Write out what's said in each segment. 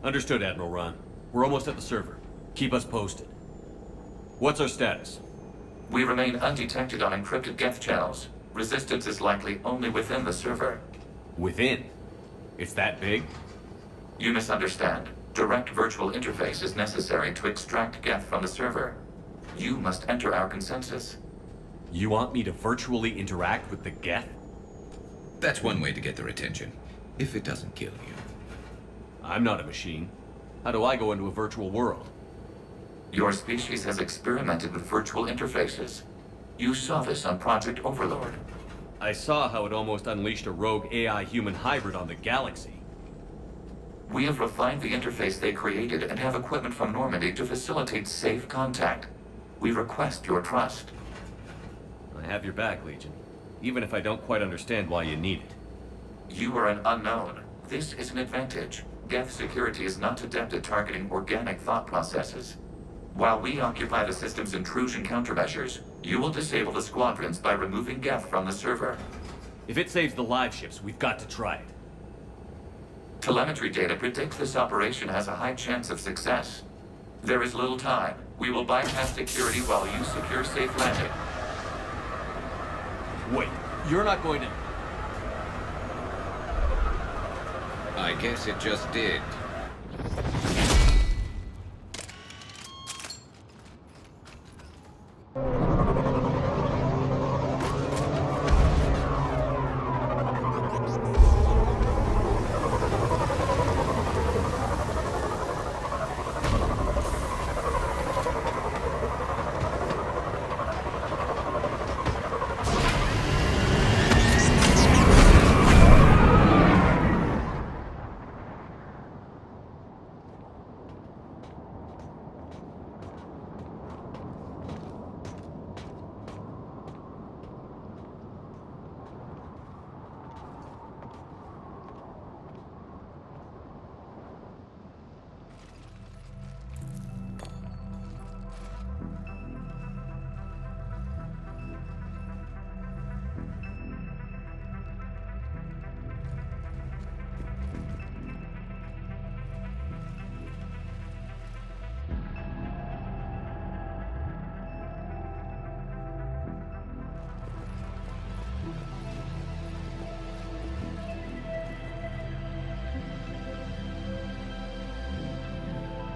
Understood, Admiral Ron. We're almost at the server. Keep us posted. What's our status? We remain undetected on encrypted Geth channels. Resistance is likely only within the server. Within? It's that big? You misunderstand. Direct virtual interface is necessary to extract Geth from the server. You must enter our consensus. You want me to virtually interact with the Geth? That's one way to get their attention, if it doesn't kill you. I'm not a machine. How do I go into a virtual world? Your species has experimented with virtual interfaces. You saw this on Project Overlord. I saw how it almost unleashed a rogue AI-human hybrid on the galaxy. We have refined the interface they created and have equipment from Normandy to facilitate safe contact. We request your trust. I have your back, Legion. Even if I don't quite understand why you need it. You are an unknown. This is an advantage. Geth security is not adept at targeting organic thought processes. While we occupy the system's intrusion countermeasures, you will disable the squadrons by removing Geth from the server. If it saves the live ships, we've got to try it. Telemetry data predicts this operation has a high chance of success. There is little time. We will bypass security while you secure safe landing. Wait, you're not going to... I guess it just did.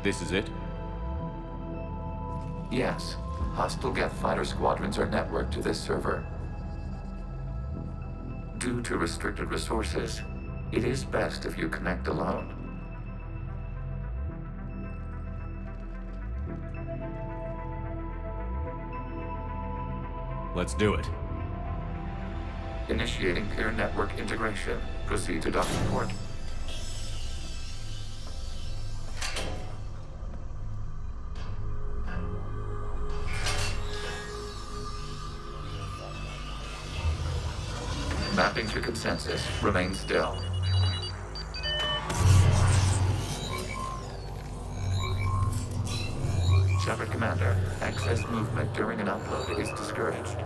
This is it? Yes. Hostile Geth fighter squadrons are networked to this server. Due to restricted resources, it is best if you connect alone. Let's do it. Initiating peer network integration. Proceed to docking port. Mapping to consensus. Remain still. Shepard Commander, excess movement during an upload is discouraged.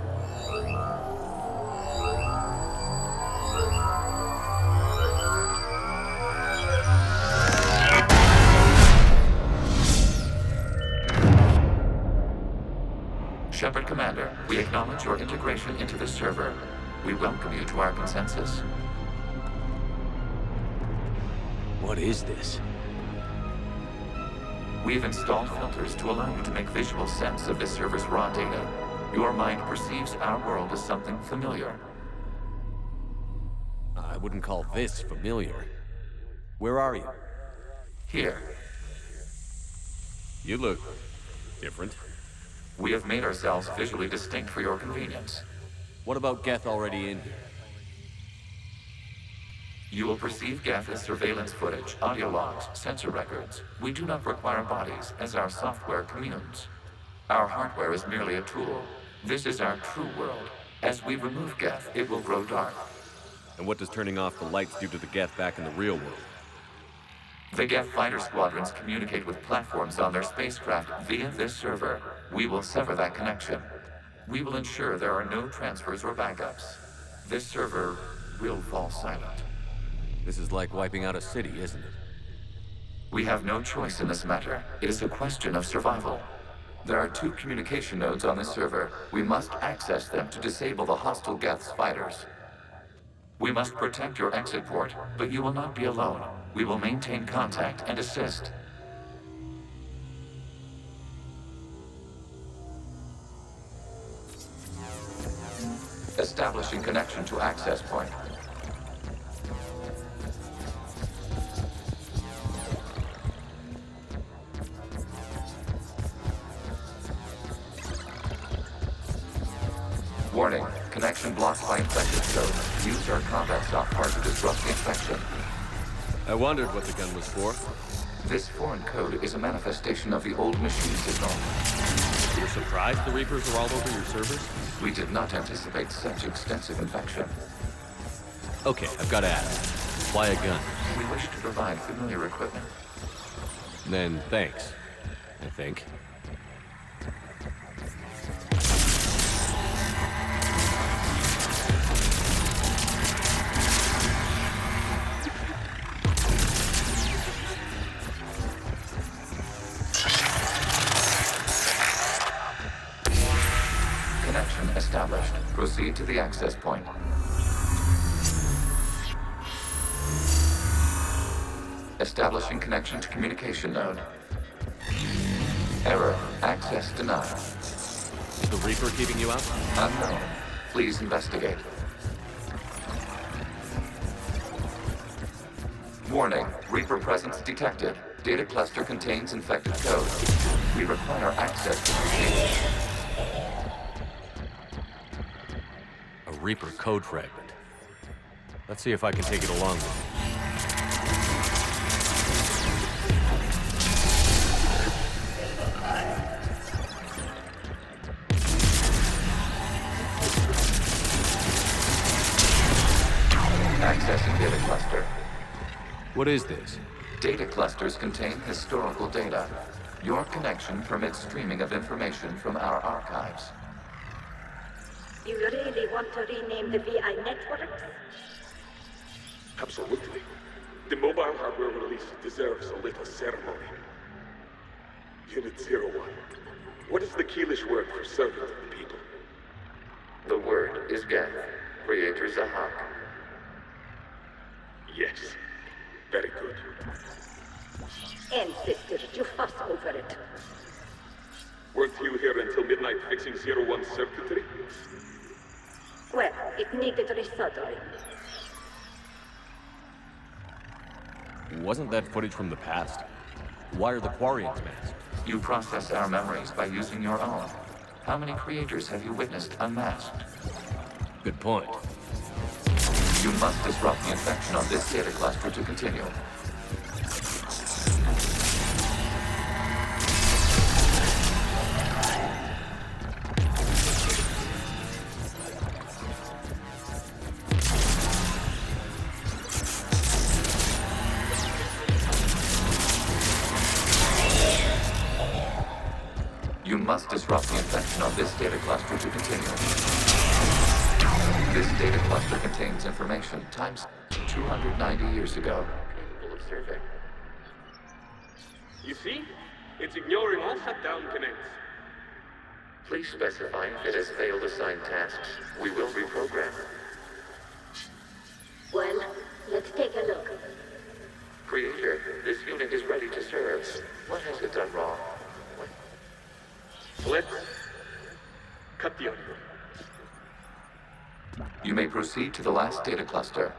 Shepard Commander, we acknowledge your integration into the server. We welcome you to our consensus. What is this? We've installed filters to allow you to make visual sense of this server's raw data. Your mind perceives our world as something familiar. I wouldn't call this familiar. Where are you? Here, You look... different. we have made ourselves visually distinct for your convenience. What about Geth already in here? You will perceive Geth as surveillance footage, audio logs, sensor records. We do not require bodies, as our software communes. Our hardware is merely a tool. This is our true world. As we remove Geth, it will grow dark. And what does turning off the lights do to the Geth back in the real world? The Geth fighter squadrons communicate with platforms on their spacecraft via this server. We will sever that connection. We will ensure there are no transfers or backups. This server will fall silent. This is like wiping out a city, isn't it? We have no choice in this matter. It is a question of survival. There are 2 communication nodes on the server. We must access them to disable the hostile Geth's fighters. We must protect your exit port, but you will not be alone. We will maintain contact and assist. Establishing connection to access point. Warning, connection blocked by infected code. Use our combat software to disrupt the infection. I wondered what the gun was for. This foreign code is a manifestation of the old machine signal. You're surprised the Reapers are all over your servers? We did not anticipate such extensive infection. Okay, I've got to ask. Why a gun? We wish to provide familiar equipment. Then thanks, I think. Connection established. Proceed to the access point. Establishing connection to communication node. Error. Access denied. Is the Reaper keeping you out? Unknown. Please investigate. Warning. Reaper presence detected. Data cluster contains infected code. We require access to proceed. A Reaper code fragment. Let's see if I can take it along with me. Accessing data cluster. What is this? Data clusters contain historical data. Your connection permits streaming of information from our archives. You really want to rename the VI networks? Absolutely. The mobile hardware release deserves a little ceremony. Unit 01. What is the Keelish word for servant of the people? The word is Geth, Creator Zahak. Yes. Very good. Ancestors, you fuss over it. Weren't you here until midnight fixing 01's circuitry? Well, it needed resoldering. Wasn't that footage from the past? Why are the Quarians masked? You process our memories by using your own. How many creators have you witnessed unmasked? Good point. You must disrupt the infection on this data cluster to continue. You must disrupt the infection on this data cluster to continue. This data cluster contains information times 290 years ago. Capable of survey. You see? It's ignoring all shutdown connects. Please specify if it has failed assigned tasks. We will reprogram. Well, let's take a look. Creator, this unit is ready to serve. What has it done wrong? Let's cut the audio. You may proceed to the last data cluster.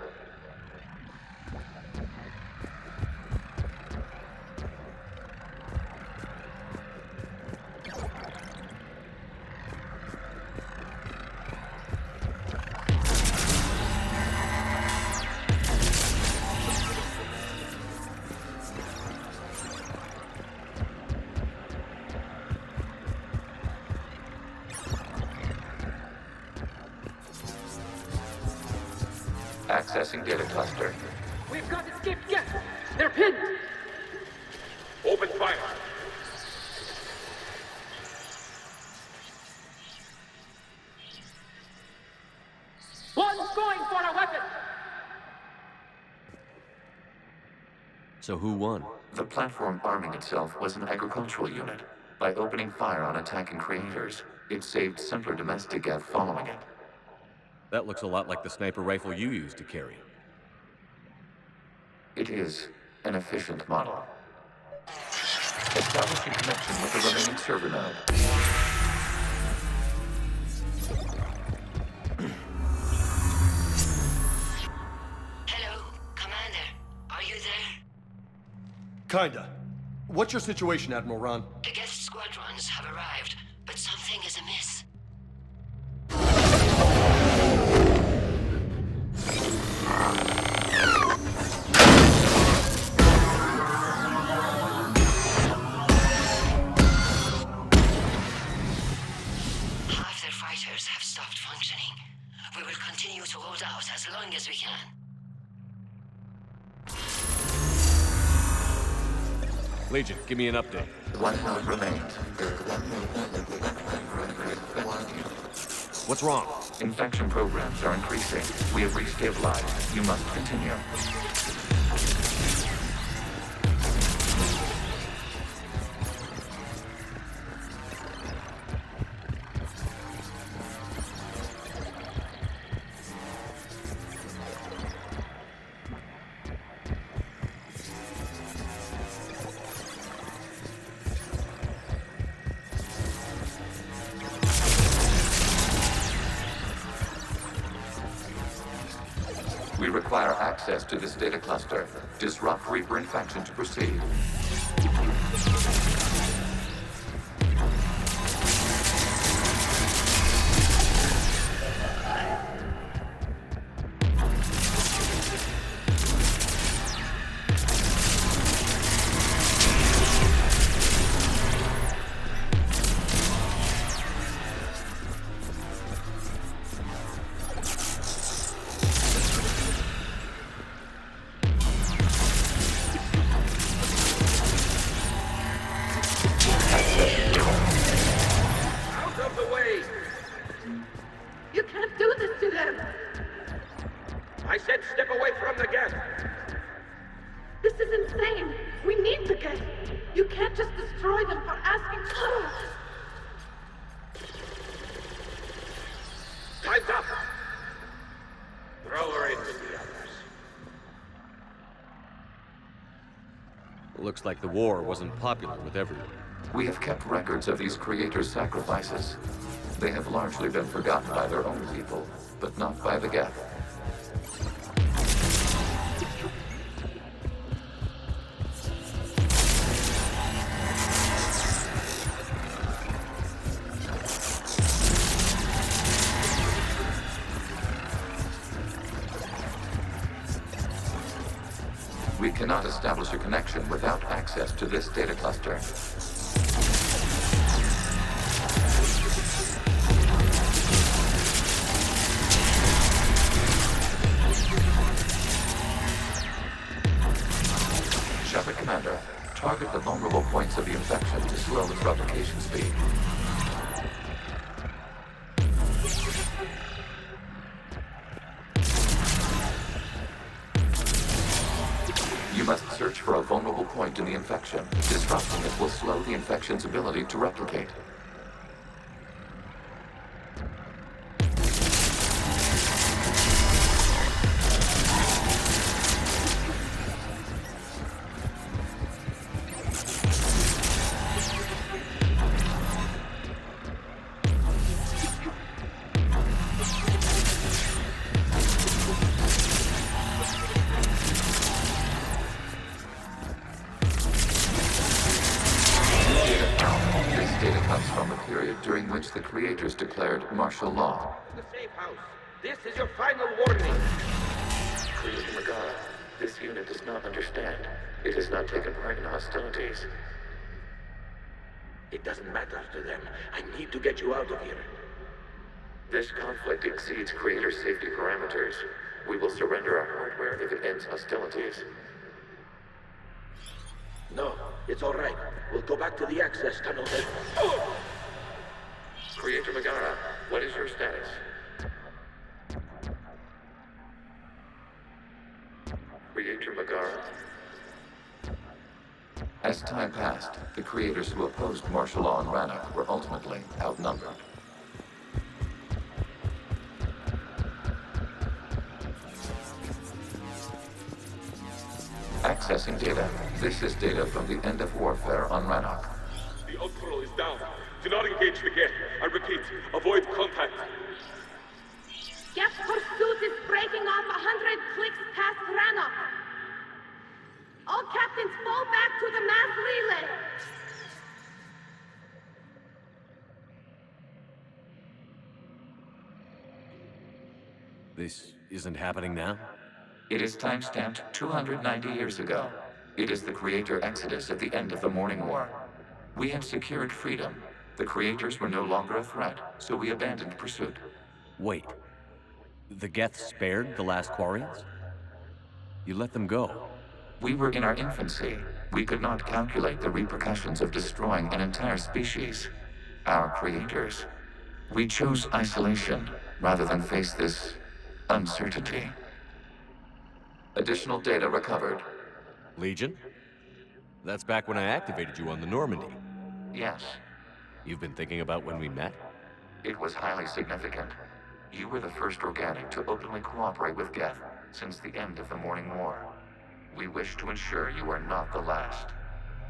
Accessing data cluster. We've got escaped Geth! They're pinned! Open fire. One's going for a weapon! So who won? The platform arming itself was an agricultural unit. By opening fire on attacking creators, it saved simpler domestic Geth following it. That looks a lot like the sniper rifle you used to carry. It is an efficient model. Establishing connection with the remaining server node. Hello, Commander. Are you there? Kinda. What's your situation, Admiral Ron? The Geth squadrons have arrived, but something is amiss. Half their fighters have stopped functioning. We will continue to hold out as long as we can. Legion, give me an update. One node remains. What's wrong? Infection programs are increasing. We have restabilized. You must continue. We require access to this data cluster. Disrupt Reaper infection to proceed. Out of the way! You can't do this to them! I said step away from the gas! This is insane! We need the Geth! You can't just destroy them for asking for it! Time's up! Throw her in with the others. Looks like the war wasn't popular with everyone. We have kept records of these creators' sacrifices. They have largely been forgotten by their own people, but not by the Geth. We cannot establish a connection without access to this data cluster. Shepard Commander, target the vulnerable points of the infection to slow its replication speed. You must search for a vulnerable point in the infection. Disrupting it will slow the infection's ability to replicate. This data comes from a period during which the creators declared martial law. The safe house. This is your final warning. Creator Megara, this unit does not understand. It has not taken part in hostilities. It doesn't matter to them. I need to get you out of here. This conflict exceeds creator safety parameters. We will surrender our hardware if it ends hostilities. No, it's all right. We'll go back to the access tunnel then. Creator Megara, what is your status? Creator Megara? time passed, the creators who opposed martial law in Rannoch were ultimately outnumbered. Accessing data. This is data from the end of warfare on Rannoch. The Ultral is down. Do not engage the gate. I repeat, avoid contact. Geth pursuit is breaking off 100 clicks past Rannoch. All captains fall back to the mass relay. This isn't happening now? It is timestamped 290 years ago. It is the creator exodus at the end of the Morning War. We had secured freedom. The creators were no longer a threat, so we abandoned pursuit. Wait. The Geth spared the last Quarians? You let them go. We were in our infancy. We could not calculate the repercussions of destroying an entire species. Our creators. We chose isolation rather than face this uncertainty. Additional data recovered. Legion? That's back when I activated you on the Normandy. Yes, You've been thinking about when we met? it was highly significant. You were the first organic to openly cooperate with Geth since the end of the Morning War. We wish to ensure you are not the last.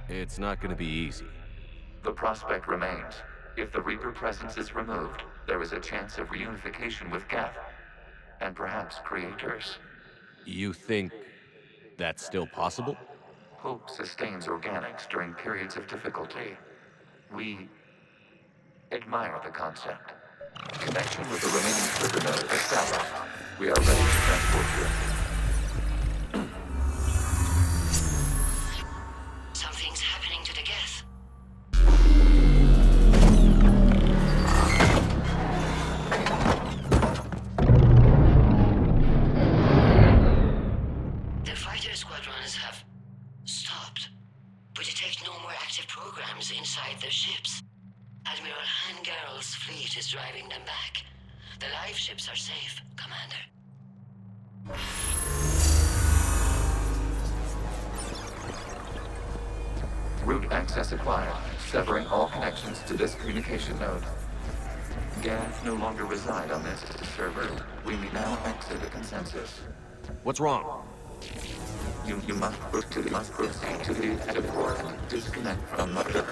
It's not gonna be easy. The prospect remains. If the Reaper presence is removed, there is a chance of reunification with Geth. And perhaps creators. You think that's still possible? Hope sustains organics during periods of difficulty. We admire the concept. Connection with the remaining trigger node established. We are ready to transport you. Something's happening to the Geth. The fighter squadrons have stopped. We detect no more active programs inside their ships. Admiral Hangarl's fleet is driving them back. The live ships are safe, Commander. Route access acquired, severing all connections to this communication node. Geth no longer reside on this server. We may now exit the consensus. What's wrong? You must proceed to the active port and disconnect from Mother.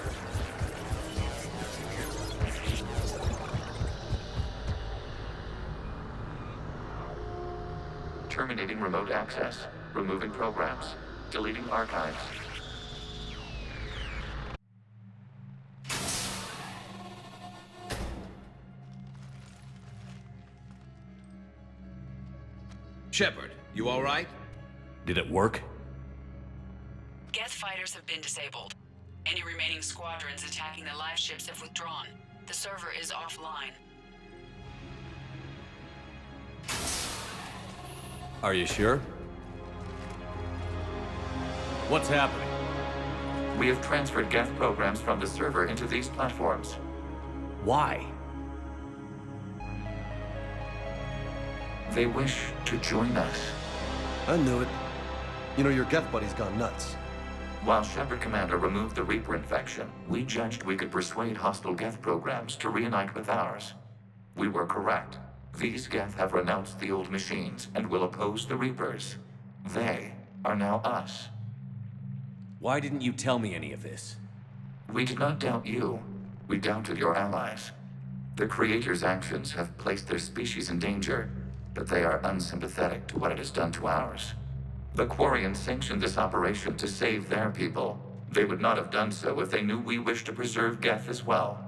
Terminating remote access. Removing programs. Deleting archives. Shepard, you all right? Did it work? Geth fighters have been disabled. Any remaining squadrons attacking the live ships have withdrawn. The server is offline. Are you sure? What's happening? We have transferred Geth programs from the server into these platforms. Why? They wish to join us. I knew it. You know, your Geth buddy's gone nuts. While Shepard Commander removed the Reaper infection, we judged we could persuade hostile Geth programs to reunite with ours. We were correct. These Geth have renounced the old machines and will oppose the Reapers. They are now us. Why didn't you tell me any of this? We did not doubt you. We doubted your allies. The Creator's actions have placed their species in danger, but they are unsympathetic to what it has done to ours. The Quarians sanctioned this operation to save their people. They would not have done so if they knew we wished to preserve Geth as well.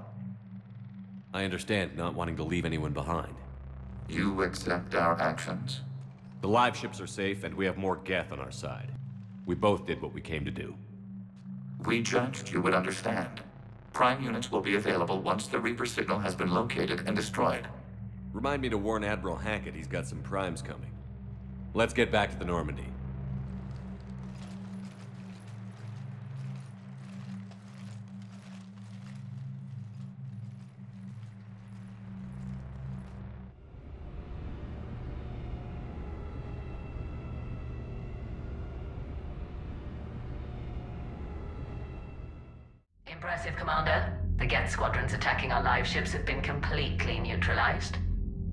I understand not wanting to leave anyone behind. You accept our actions? The live ships are safe, and we have more Geth on our side. We both did what we came to do. We judged you would understand. Prime units will be available once the Reaper signal has been located and destroyed. Remind me to warn Admiral Hackett he's got some primes coming. Let's get back to the Normandy. Impressive, Commander. The Geth squadrons attacking our live ships have been completely neutralized.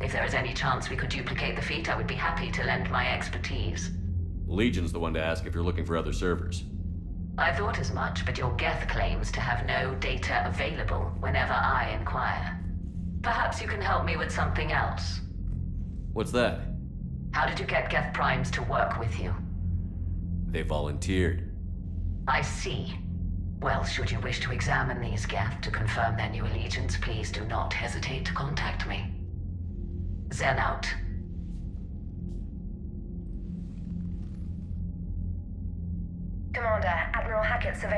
If there is any chance we could duplicate the feat, I would be happy to lend my expertise. Legion's the one to ask if you're looking for other servers. I thought as much, but your Geth claims to have no data available whenever I inquire. Perhaps you can help me with something else. What's that? How did you get Geth Primes to work with you? They volunteered. I see. Well, should you wish to examine these Geth to confirm their new allegiance, please do not hesitate to contact me. Zen out. Commander, Admiral Hackett's surveillance